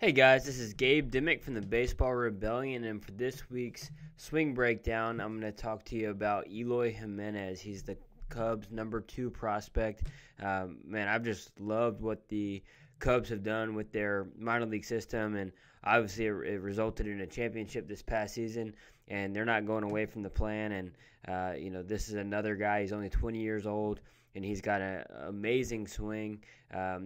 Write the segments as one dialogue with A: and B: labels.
A: Hey guys, this is Gabe Dimmick from the Baseball Rebellion, and for this week's swing breakdown, I'm going to talk to you about Eloy Jimenez. He's the Cubs' #2 prospect. Man, I've just loved what the Cubs have done with their minor league system, and obviously it resulted in a championship this past season, and they're not going away from the plan. And this is another guy. He's only 20 years old, and he's got an amazing swing.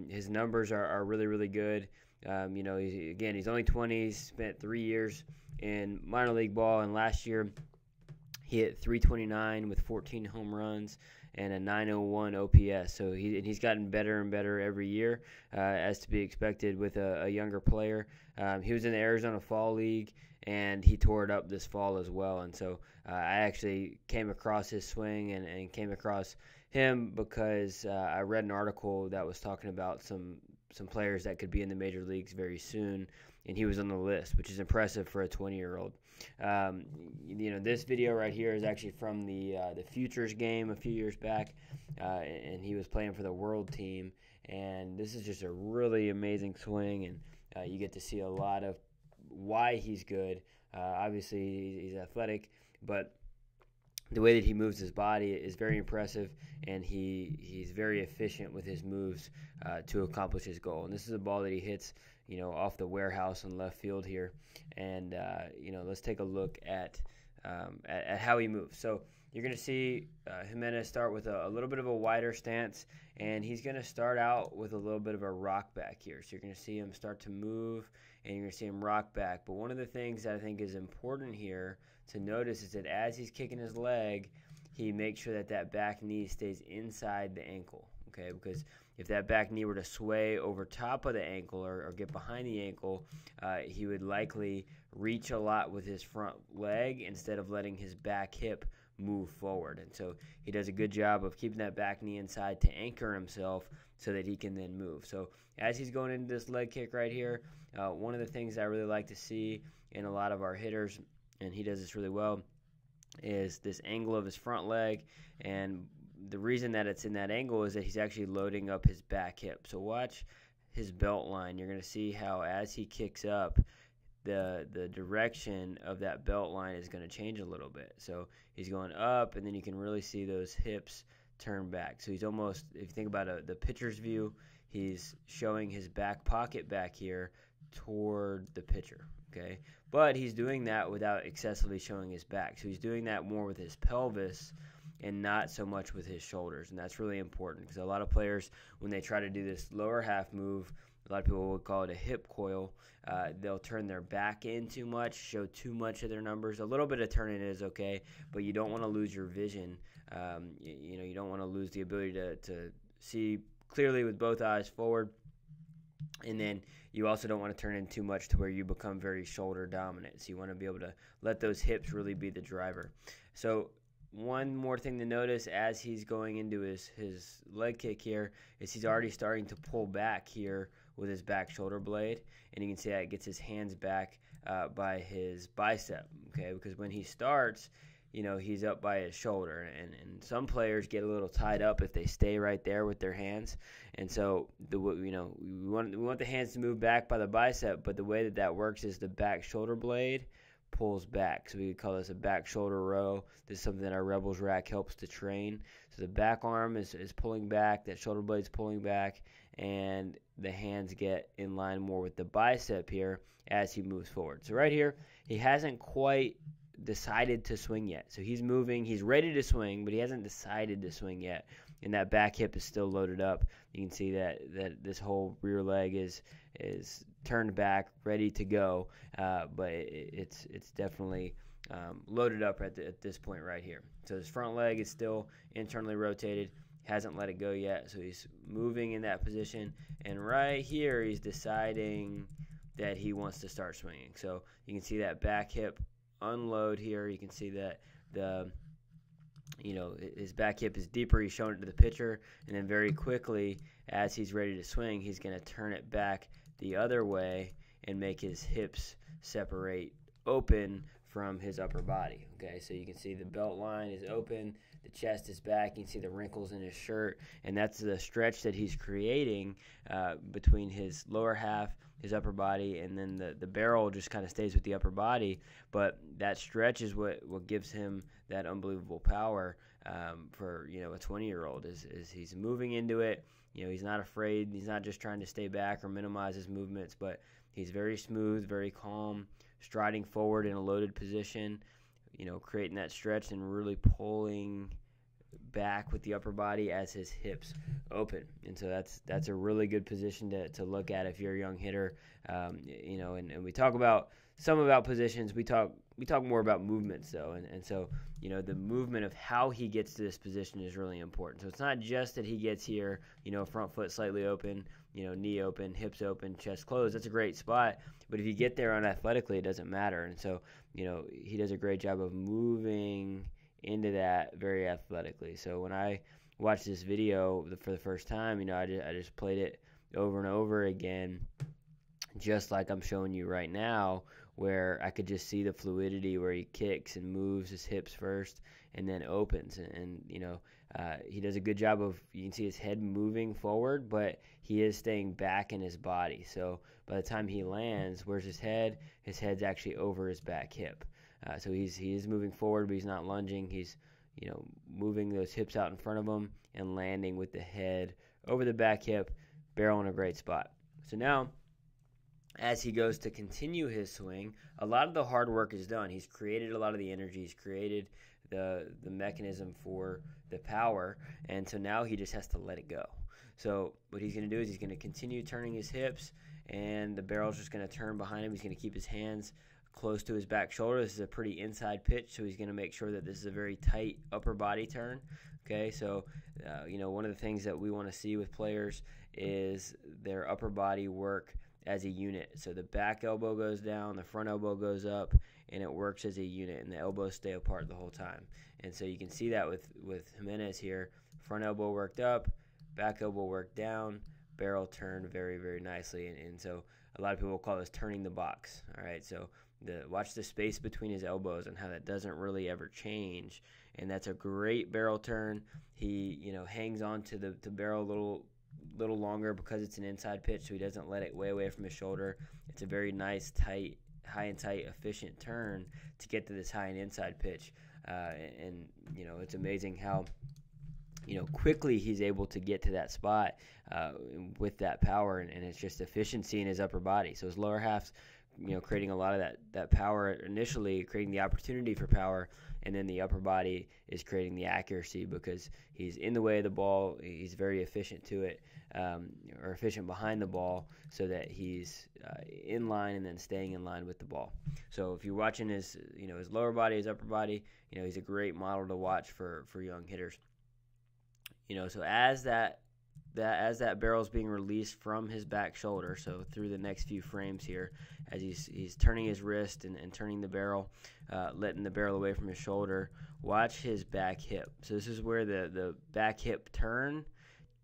A: His numbers are really, really good. He's only 20. He's spent 3 years in minor league ball, and last year he hit .329 with 14 home runs and a .901 OPS. So he's gotten better and better every year, as to be expected with a younger player. He was in the Arizona Fall League, and he tore it up this fall as well. And so I actually came across his swing and came across him because I read an article that was talking about some players that could be in the major leagues very soon, and he was on the list, which is impressive for a 20-year-old. This video right here is actually from the Futures game a few years back, and he was playing for the World team, and this is just a really amazing swing, and you get to see a lot of why he's good. Obviously, he's athletic, but the way that he moves his body is very impressive, and he's very efficient with his moves to accomplish his goal. And this is a ball that he hits, off the warehouse in left field here. And let's take a look at how he moves. So you're going to see Jimenez start with a little bit of a wider stance, and he's going to start out with a little bit of a rock back here. So you're going to see him start to move, and you're going to see him rock back. But one of the things that I think is important here to notice is that as he's kicking his leg, he makes sure that back knee stays inside the ankle, okay? Because if that back knee were to sway over top of the ankle or get behind the ankle, he would likely reach a lot with his front leg instead of letting his back hip move forward. And so he does a good job of keeping that back knee inside to anchor himself so that he can then move. So as he's going into this leg kick right here, one of the things I really like to see in a lot of our hitters, and he does this really well, is this angle of his front leg. And the reason that it's in that angle is that he's actually loading up his back hip. So watch his belt line. You're going to see how as he kicks up, the direction of that belt line is going to change a little bit. So he's going up, and then you can really see those hips turn back. So he's almost, if you think about the pitcher's view, he's showing his back pocket back here toward the pitcher, okay? But he's doing that without excessively showing his back. So he's doing that more with his pelvis and not so much with his shoulders. And that's really important because a lot of players, when they try to do this lower half move, a lot of people would call it a hip coil. They'll turn their back in too much, show too much of their numbers. A little bit of turning is okay, but you don't want to lose your vision. You don't want to lose the ability to see clearly with both eyes forward. And then you also don't want to turn in too much to where you become very shoulder dominant. So you want to be able to let those hips really be the driver. So one more thing to notice as he's going into his leg kick here is he's already starting to pull back here with his back shoulder blade. And you can see that it gets his hands back by his bicep, okay? Because when he starts, he's up by his shoulder, and some players get a little tied up if they stay right there with their hands. And so we want the hands to move back by the bicep, but the way that works is the back shoulder blade pulls back. So we could call this a back shoulder row. This is something that our Rebels rack helps to train. So the back arm is pulling back, that shoulder blade's pulling back, and the hands get in line more with the bicep here as he moves forward. So right here, he hasn't quite decided to swing yet. So he's moving, he's ready to swing, but he hasn't decided to swing yet. And that back hip is still loaded up. You can see that this whole rear leg is turned back, ready to go, but it's definitely loaded up at this point right here. So his front leg is still internally rotated, hasn't let it go yet, so he's moving in that position, and right here he's deciding that he wants to start swinging. So you can see that back hip unload here. You can see that his back hip is deeper. He's showing it to the pitcher, and then very quickly, as he's ready to swing, he's going to turn it back the other way and make his hips separate open from his upper body. Okay, so you can see the belt line is open, the chest is back, you can see the wrinkles in his shirt, and that's the stretch that he's creating between his lower half, his upper body, and then the barrel just kind of stays with the upper body. But that stretch is what gives him that unbelievable power for, you know, a 20-year-old is he's moving into it. You know, he's not afraid. He's not just trying to stay back or minimize his movements, but he's very smooth, very calm, striding forward in a loaded position, you know, creating that stretch and really pulling back with the upper body as his hips open. And so that's a really good position to look at if you're a young hitter. You know, and we talk about some about positions. We talk more about movements though, and so, you know, the movement of how he gets to this position is really important. So it's not just that he gets here, you know, front foot slightly open, you know, knee open, hips open, chest closed. That's a great spot, but if you get there unathletically, it doesn't matter. And so, you know, he does a great job of moving into that very athletically. So when I watched this video for the first time, you know, I just played it over and over again, just like I'm showing you right now, where I could just see the fluidity where he kicks and moves his hips first and then opens. And you know, he does a good job of, you can see his head moving forward, but he is staying back in his body. So by the time he lands, where's his head? His head's actually over his back hip. So he is moving forward, but he's not lunging. He's, you know, moving those hips out in front of him and landing with the head over the back hip, barrel in a great spot. So now, as he goes to continue his swing, a lot of the hard work is done. He's created a lot of the energy. He's created the mechanism for the power, and so now he just has to let it go. So what he's going to do is he's going to continue turning his hips, and the barrel's just going to turn behind him. He's going to keep his hands close to his back shoulder. This is a pretty inside pitch, so he's going to make sure that this is a very tight upper body turn. Okay, so you know, one of the things that we want to see with players is their upper body work as a unit. So the back elbow goes down, the front elbow goes up, and it works as a unit, and the elbows stay apart the whole time. And so you can see that with Jimenez here. Front elbow worked up, back elbow worked down, barrel turned very, very nicely. And so a lot of people call this turning the box. All right, so watch the space between his elbows and how that doesn't really ever change. And that's a great barrel turn. He, you know, hangs on to the barrel a little longer because it's an inside pitch, so he doesn't let it way away from his shoulder. It's a very nice, tight, high and tight, efficient turn to get to this high and inside pitch. And you know, it's amazing how, you know, quickly he's able to get to that spot with that power, and it's just efficiency in his upper body. So his lower half's, you know, creating a lot of that power initially, creating the opportunity for power, and then the upper body is creating the accuracy because he's in the way of the ball. He's very efficient to it, or efficient behind the ball, so that he's in line and then staying in line with the ball. So if you're watching his, you know, his lower body, his upper body, you know, he's a great model to watch for young hitters. You know, so as that barrel's being released from his back shoulder, so through the next few frames here, as he's turning his wrist and turning the barrel, letting the barrel away from his shoulder, watch his back hip. So this is where the back hip turn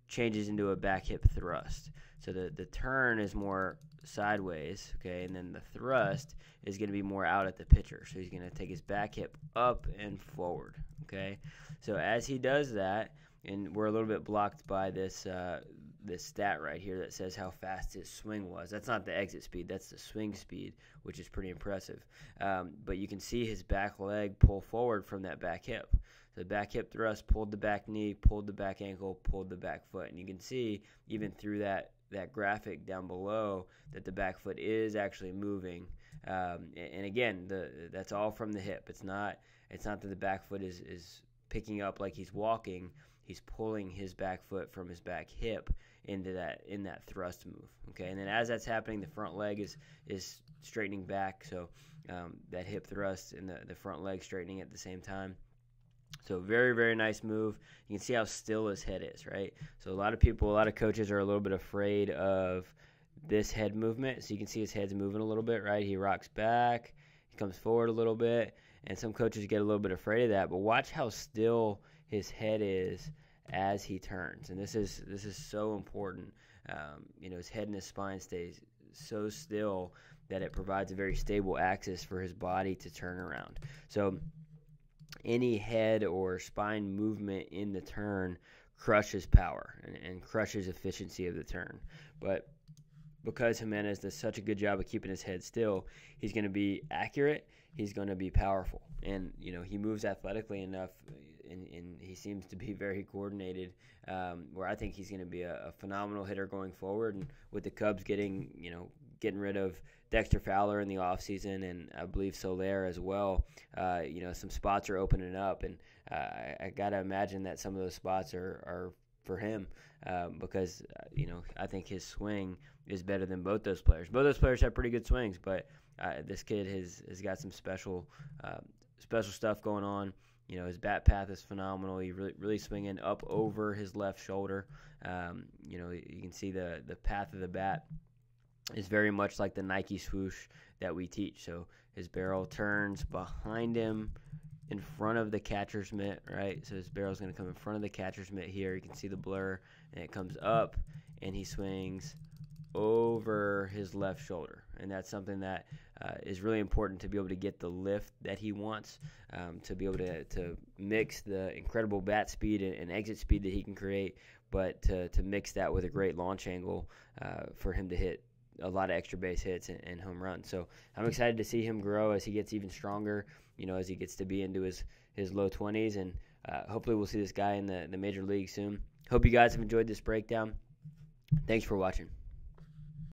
A: changes into a back hip thrust. So the turn is more sideways, okay, and then the thrust is going to be more out at the pitcher. So he's going to take his back hip up and forward, okay. So as he does that, and we're a little bit blocked by this stat right here that says how fast his swing was. That's not the exit speed, that's the swing speed, which is pretty impressive. But you can see his back leg pull forward from that back hip. So the back hip thrust pulled the back knee, pulled the back ankle, pulled the back foot. And you can see even through that graphic down below that the back foot is actually moving. And again, that's all from the hip. It's not that the back foot is picking up like he's walking. He's pulling his back foot from his back hip in that thrust move. Okay, and then as that's happening, the front leg is straightening back. So that hip thrust and the front leg straightening at the same time. So very, very nice move. You can see how still his head is, right? So a lot of coaches are a little bit afraid of this head movement. So you can see his head's moving a little bit, right? He rocks back, he comes forward a little bit, and some coaches get a little bit afraid of that. But watch how still his head is as he turns, and this is so important. You know, his head and his spine stays so still that it provides a very stable axis for his body to turn around. So any head or spine movement in the turn crushes power and crushes efficiency of the turn. But because Jimenez does such a good job of keeping his head still, he's going to be accurate, he's going to be powerful, and he moves athletically enough, and he seems to be very coordinated, where I think he's going to be a phenomenal hitter going forward. And with the Cubs getting rid of Dexter Fowler in the offseason, and I believe Soler as well, some spots are opening up, and I got to imagine that some of those spots are for him, because I think his swing is better than both those players. Both those players have pretty good swings, but this kid has got some special stuff going on. His bat path is phenomenal. He really swinging up over his left shoulder. You can see the path of the bat is very much like the Nike swoosh that we teach. So his barrel turns behind him, in front of the catcher's mitt, right? So his barrel is going to come in front of the catcher's mitt here. You can see the blur, and it comes up, and he swings over his left shoulder. And that's something that is really important to be able to get the lift that he wants, to be able to mix the incredible bat speed and exit speed that he can create, but to mix that with a great launch angle for him to hit a lot of extra base hits and home runs. So I'm excited to see him grow as he gets even stronger, as he gets to be into his low 20s, and hopefully we'll see this guy in the major league soon. Hope you guys have enjoyed this breakdown. Thanks for watching.